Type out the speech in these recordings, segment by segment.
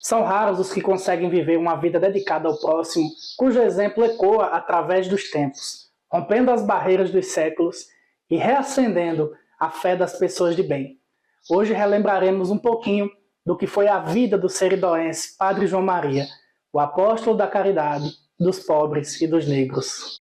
São raros os que conseguem viver uma vida dedicada ao próximo, cujo exemplo ecoa através dos tempos, rompendo as barreiras dos séculos e reacendendo a fé das pessoas de bem. Hoje relembraremos um pouquinho do que foi a vida do seridoense Padre João Maria, o apóstolo da caridade, dos pobres e dos negros.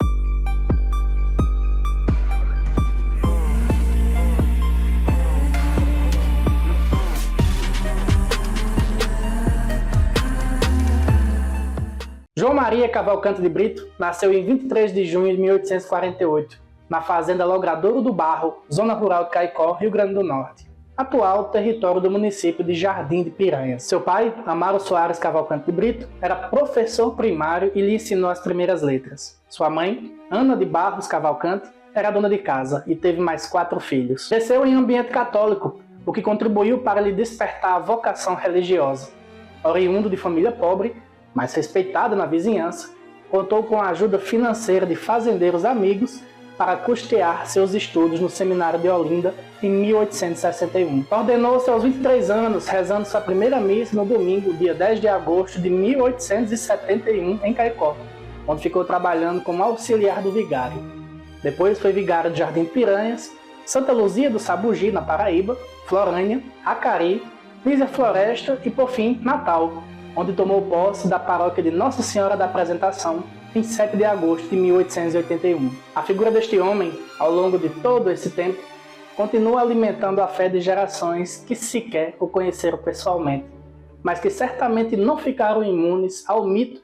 João Maria Cavalcante de Brito nasceu em 23 de junho de 1848, na fazenda Logradouro do Barro, zona rural de Caicó, Rio Grande do Norte, atual território do município de Jardim de Piranhas. Seu pai, Amaro Soares Cavalcante de Brito, era professor primário e lhe ensinou as primeiras letras. Sua mãe, Ana de Barros Cavalcante, era dona de casa e teve mais 4 filhos. Cresceu em ambiente católico, o que contribuiu para lhe despertar a vocação religiosa. Oriundo de família pobre, mas respeitada na vizinhança, contou com a ajuda financeira de fazendeiros amigos para custear seus estudos no seminário de Olinda em 1861. Ordenou-se aos 23 anos, rezando sua primeira missa no domingo, dia 10 de agosto de 1871, em Caicó, onde ficou trabalhando como auxiliar do vigário. Depois foi vigário de Jardim Piranhas, Santa Luzia do Sabugi, na Paraíba, Florânia, Acari, Lísia Floresta e, por fim, Natal, onde tomou posse da paróquia de Nossa Senhora da Apresentação em 7 de agosto de 1881. A figura deste homem, ao longo de todo esse tempo, continua alimentando a fé de gerações que sequer o conheceram pessoalmente, mas que certamente não ficaram imunes ao mito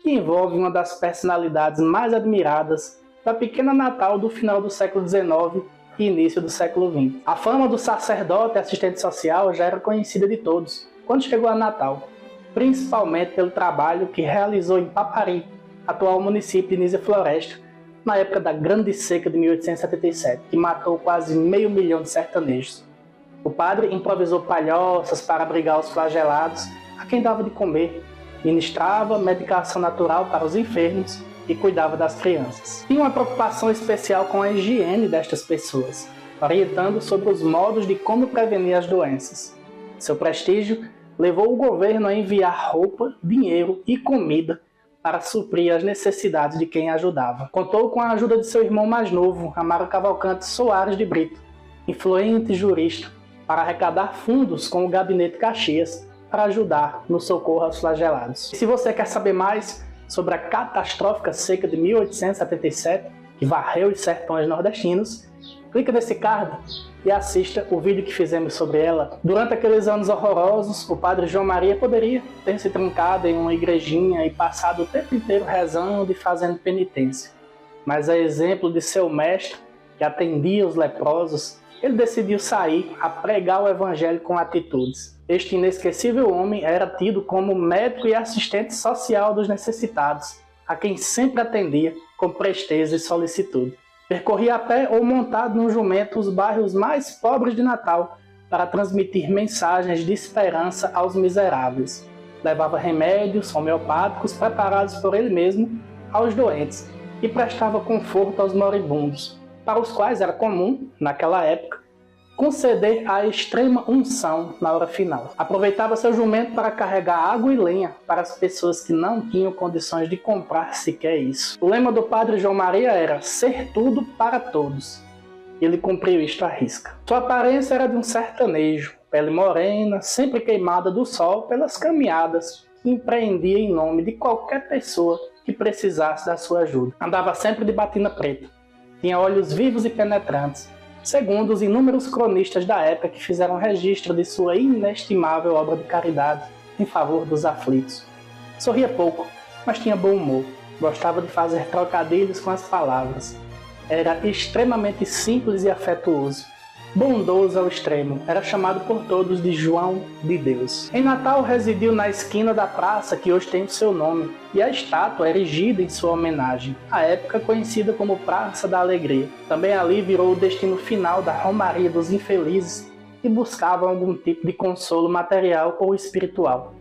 que envolve uma das personalidades mais admiradas da pequena Natal do final do século XIX e início do século XX. A fama do sacerdote e assistente social já era conhecida de todos quando chegou a Natal, principalmente pelo trabalho que realizou em Papari, atual município de Nísia Floresta, na época da Grande Seca de 1877, que matou quase 500 mil de sertanejos. O padre improvisou palhoças para abrigar os flagelados a quem dava de comer, ministrava medicação natural para os enfermos e cuidava das crianças. Tinha uma preocupação especial com a higiene destas pessoas, orientando sobre os modos de como prevenir as doenças. Seu prestígio levou o governo a enviar roupa, dinheiro e comida para suprir as necessidades de quem ajudava. Contou com a ajuda de seu irmão mais novo, Amaro Cavalcante Soares de Brito, influente jurista, para arrecadar fundos com o Gabinete Caxias para ajudar no socorro aos flagelados. E se você quer saber mais sobre a catastrófica seca de 1877, que varreu os sertões nordestinos, clica nesse card e assista o vídeo que fizemos sobre ela. Durante aqueles anos horrorosos, o Padre João Maria poderia ter se trancado em uma igrejinha e passado o tempo inteiro rezando e fazendo penitência. Mas a exemplo de seu mestre, que atendia os leprosos, ele decidiu sair a pregar o evangelho com atitudes. Este inesquecível homem era tido como médico e assistente social dos necessitados, a quem sempre atendia com presteza e solicitude. Percorria a pé ou montado num jumento os bairros mais pobres de Natal para transmitir mensagens de esperança aos miseráveis. Levava remédios homeopáticos preparados por ele mesmo aos doentes e prestava conforto aos moribundos, para os quais era comum, naquela época, conceder a extrema unção na hora final. Aproveitava seu jumento para carregar água e lenha para as pessoas que não tinham condições de comprar sequer isso. O lema do Padre João Maria era ser tudo para todos. Ele cumpriu isto à risca. Sua aparência era de um sertanejo, pele morena, sempre queimada do sol pelas caminhadas que empreendia em nome de qualquer pessoa que precisasse da sua ajuda. Andava sempre de batina preta. Tinha olhos vivos e penetrantes, segundo os inúmeros cronistas da época que fizeram registro de sua inestimável obra de caridade em favor dos aflitos. Sorria pouco, mas tinha bom humor. Gostava de fazer trocadilhos com as palavras. Era extremamente simples e afetuoso. Bondoso ao extremo, era chamado por todos de João de Deus. Em Natal residiu na esquina da praça que hoje tem o seu nome, e a estátua erigida em sua homenagem, à época conhecida como Praça da Alegria. Também ali virou o destino final da romaria dos infelizes que buscavam algum tipo de consolo material ou espiritual.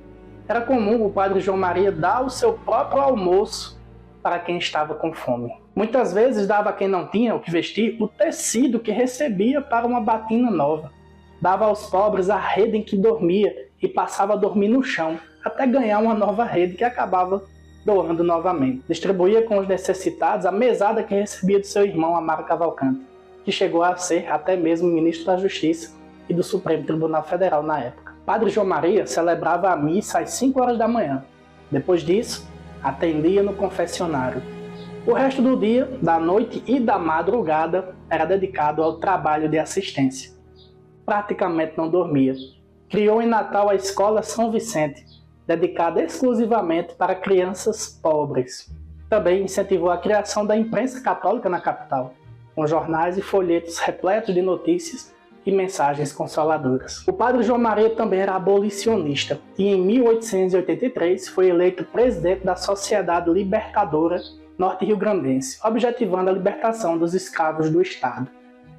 Era comum o Padre João Maria dar o seu próprio almoço para quem estava com fome. Muitas vezes dava a quem não tinha o que vestir o tecido que recebia para uma batina nova. Dava aos pobres a rede em que dormia e passava a dormir no chão, até ganhar uma nova rede que acabava doando novamente. Distribuía com os necessitados a mesada que recebia do seu irmão Amaro Cavalcante, que chegou a ser até mesmo ministro da Justiça e do Supremo Tribunal Federal na época. Padre João Maria celebrava a missa às 5 horas da manhã. Depois disso, atendia no confessionário. O resto do dia, da noite e da madrugada era dedicado ao trabalho de assistência. Praticamente não dormia. Criou em Natal a Escola São Vicente, dedicada exclusivamente para crianças pobres. Também incentivou a criação da imprensa católica na capital, com jornais e folhetos repletos de notícias e mensagens consoladoras. O padre João Maria também era abolicionista e em 1883 foi eleito presidente da Sociedade Libertadora Norte-Riograndense, objetivando a libertação dos escravos do Estado.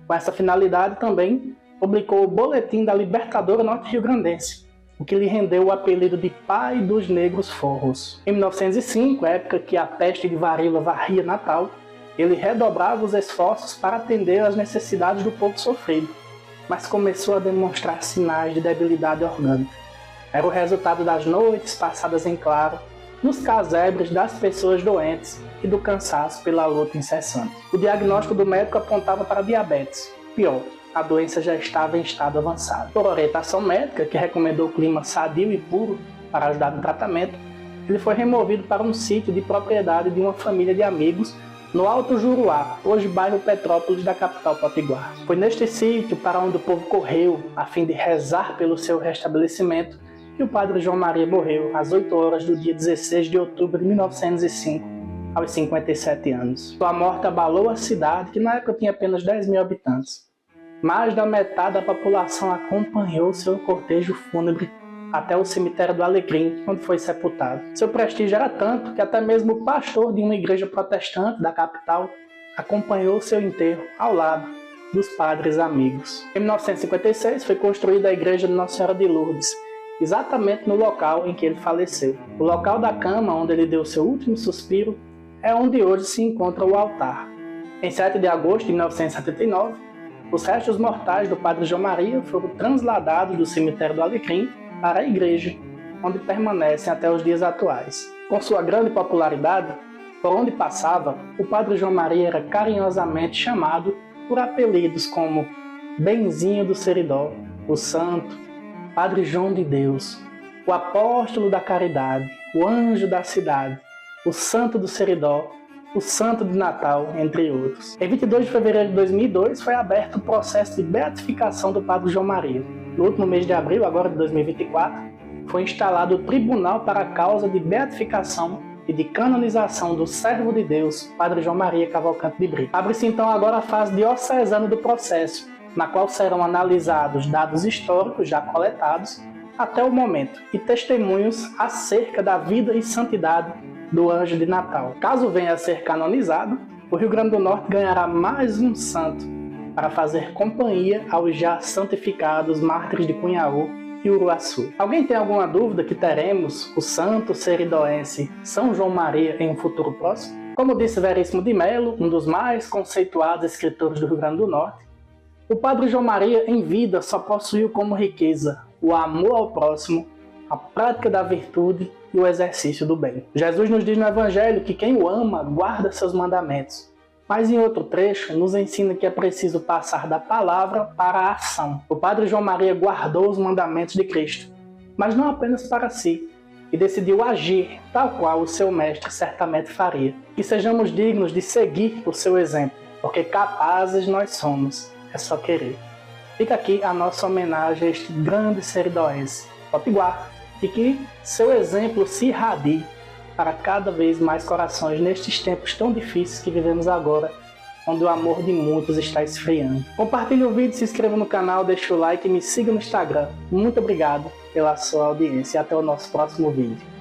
Com essa finalidade também publicou o Boletim da Libertadora Norte-Riograndense, o que lhe rendeu o apelido de Pai dos Negros Forros. Em 1905, época que a peste de varíola varria Natal, ele redobrava os esforços para atender às necessidades do povo sofrido, mas começou a demonstrar sinais de debilidade orgânica. Era o resultado das noites passadas em claro, nos casebres das pessoas doentes e do cansaço pela luta incessante. O diagnóstico do médico apontava para diabetes. Pior, a doença já estava em estado avançado. Por orientação médica, que recomendou clima sadio e puro para ajudar no tratamento, ele foi removido para um sítio de propriedade de uma família de amigos no Alto Juruá, hoje bairro Petrópolis da capital potiguar. Foi neste sítio para onde o povo correu a fim de rezar pelo seu restabelecimento que o padre João Maria morreu às 8 horas do dia 16 de outubro de 1905, aos 57 anos. Sua morte abalou a cidade, que na época tinha apenas 10 mil habitantes. Mais da metade da população acompanhou seu cortejo fúnebre até o cemitério do Alecrim, onde foi sepultado. Seu prestígio era tanto que até mesmo o pastor de uma igreja protestante da capital acompanhou seu enterro ao lado dos padres amigos. Em 1956 foi construída a igreja de Nossa Senhora de Lourdes, exatamente no local em que ele faleceu. O local da cama onde ele deu seu último suspiro é onde hoje se encontra o altar. Em 7 de agosto de 1979, os restos mortais do padre João Maria foram transladados do cemitério do Alecrim para a igreja, onde permanecem até os dias atuais. Com sua grande popularidade, por onde passava, o padre João Maria era carinhosamente chamado por apelidos como Benzinho do Seridó, o Santo, Padre João de Deus, o Apóstolo da Caridade, o Anjo da Cidade, o Santo do Seridó, o Santo de Natal, entre outros. Em 22 de fevereiro de 2002 foi aberto o processo de beatificação do padre João Maria. No último mês de abril, agora de 2024, foi instalado o Tribunal para a Causa de Beatificação e de Canonização do Servo de Deus, padre João Maria Cavalcante de Brito. Abre-se então agora a fase diocesana do processo, na qual serão analisados dados históricos já coletados até o momento e testemunhos acerca da vida e santidade do Anjo de Natal. Caso venha a ser canonizado, o Rio Grande do Norte ganhará mais um santo para fazer companhia aos já santificados mártires de Cunhaú e Uruaçu. Alguém tem alguma dúvida que teremos o santo seridoense São João Maria em um futuro próximo? Como disse Veríssimo de Melo, um dos mais conceituados escritores do Rio Grande do Norte, o padre João Maria em vida só possuiu como riqueza o amor ao próximo, a prática da virtude e o exercício do bem. Jesus nos diz no Evangelho que quem o ama guarda seus mandamentos, mas em outro trecho nos ensina que é preciso passar da palavra para a ação. O padre João Maria guardou os mandamentos de Cristo, mas não apenas para si, e decidiu agir tal qual o seu mestre certamente faria. Que sejamos dignos de seguir o seu exemplo, porque capazes nós somos, é só querer. Fica aqui a nossa homenagem a este grande seridoense, potiguar, e que seu exemplo se irradie para cada vez mais corações nestes tempos tão difíceis que vivemos agora, onde o amor de muitos está esfriando. Compartilhe o vídeo, se inscreva no canal, deixe o like e me siga no Instagram. Muito obrigado pela sua audiência e até o nosso próximo vídeo.